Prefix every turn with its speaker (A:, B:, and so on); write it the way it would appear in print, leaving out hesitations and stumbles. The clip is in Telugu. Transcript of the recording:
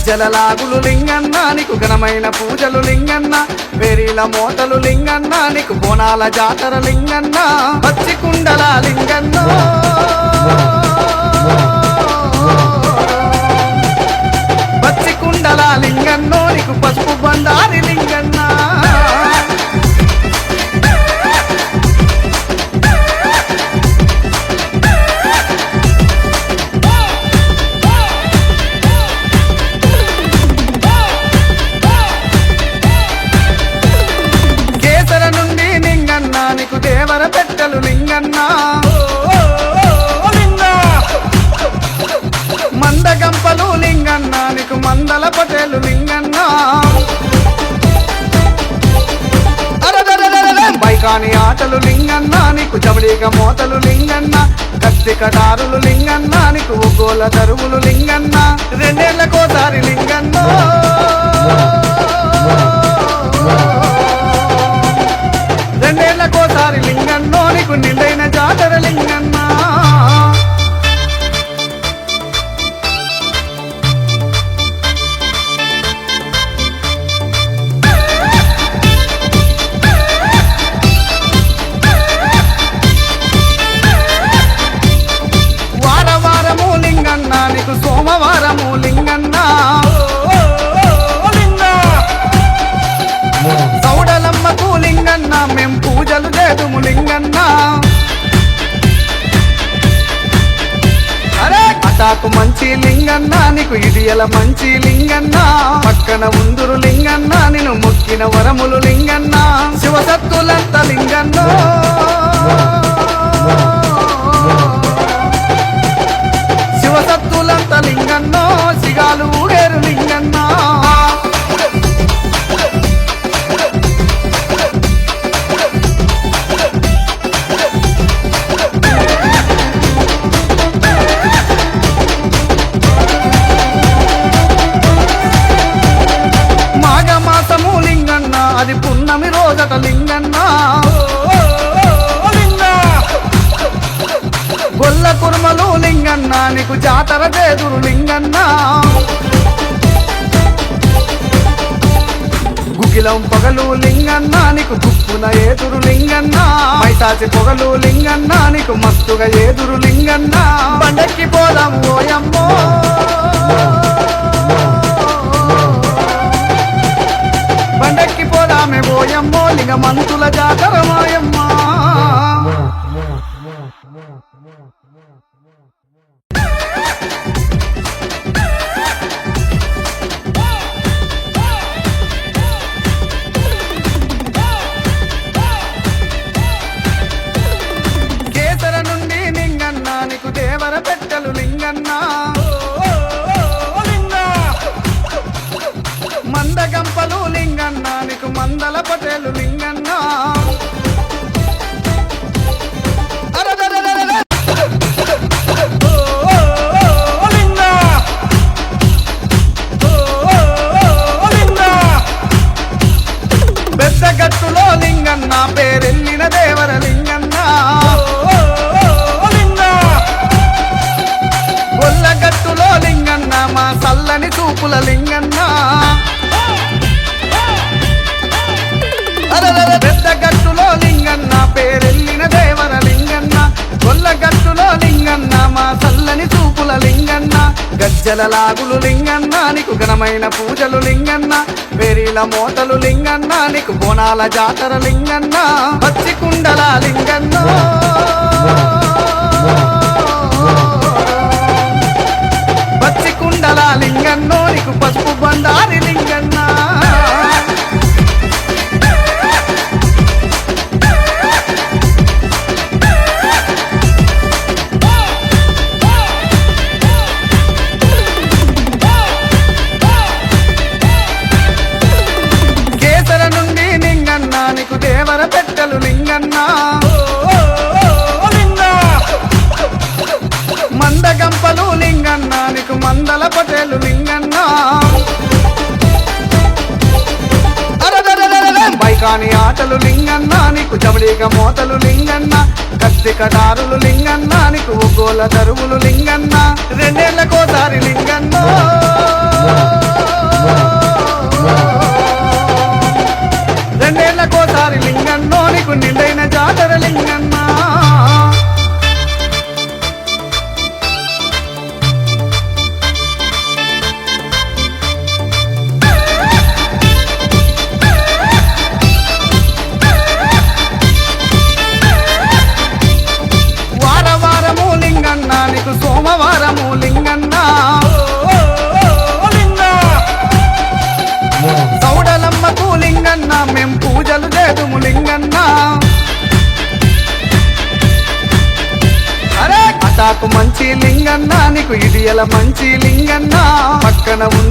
A: గజ్జల లాగులు లింగన్న నీకు ఘనమైన పూజలు లింగన్న వేరీల మోతలు లింగన్న నీకు బోనాల జాతర లింగన్న పచ్చి కుండల లింగన్న పచ్చి కుండల లింగన్నో నీకు పసుపు బండారి లింగన్న నీకు దేవర పెట్టలు లింగన్న మందగంపలు లింగన్న నీకు మందల పటేలు లింగన్న బైకాని ఆటలు లింగన్న నీకు జబడిగ మోతలు లింగన్న కత్తి కటారులు లింగన్న నీకు ఒగ్గోల దరువులు లింగన్న రెండేళ్లకోసారి లింగన్న రెండేళ్లకోసారి లింగన్నో నీకు నిండైన జాతర లింగన్న వారవారము లింగన్న నీకు సోమవారము లింగన్న సౌడలమ్మకు లింగన్న మేం పూజలు చేదుము లింగన్న అరే అటాకు మంచి లింగన్న నీకు ఇడియల మంచి లింగన్న పక్కన ఉందురు లింగన్న నేను మొక్కిన వరములు లింగన్న శివసత్తులంత లింగన్న శివసత్తులంత లింగన్నో సిగాలు ఊగేరు లింగన్న అది పున్నమి రోజట లింగన్న గొల్ల కుర్మలు లింగన్న నీకు జాతర చేదురు లింగన్న గుగిలం పొగలు లింగన్న నీకు దుప్పున ఏదురు లింగన్న మైతాచి పొగలు లింగన్న నీకు మస్తుగా ఏదురు లింగన్న బండెక్కి పోదాం ఓయమ్మో బండెక్కి పోదామే పోయమ్మో లింగ మంతుల జాతర మాయమ్మ కేసర నుండి లింగన్న నీకు దేవర పెట్టలు లింగన్న మందగంపలు లింగన్న నీకు మందల పటేలు లింగన్న పెద్దగట్టులో లింగన్న పేరెళ్ళిన దేవర లింగన్న గొల్లగట్టులో లింగన్న మా సల్లని చూపుల లింగన్న పెద్దగట్టులో లింగన్న పేరెళ్ళిన దేవర లింగన్న గొల్లగట్టులో లింగన్న మా సల్లని చూపుల లింగన్న గజ్జల లాగులు లింగన్న నీకు ఘనమైన పూజలు లింగన్న వేరీల మోతలు లింగన్న నీకు బోనాల జాతర లింగన్న పచ్చి కుండల లింగన్న పచ్చి కుండల లింగన్నో నీకు పసుపు బండారి లింగన్న నీకు దేవర పెట్టలు లింగన్న మందగంపలు లింగన్న నీకు మందల పటేలు లింగన్న బైకాని ఆటలు లింగన్న నీకు జబడిగ మోతలు లింగన్న కత్తి కటారులు లింగన్న నీకు ఒగ్గోల దరువులు లింగన్న రెండేళ్లకోసారి లింగన్న మంచి లింగన్న నీకు ఇడియల మంచి లింగన్న పక్కన ఉన్న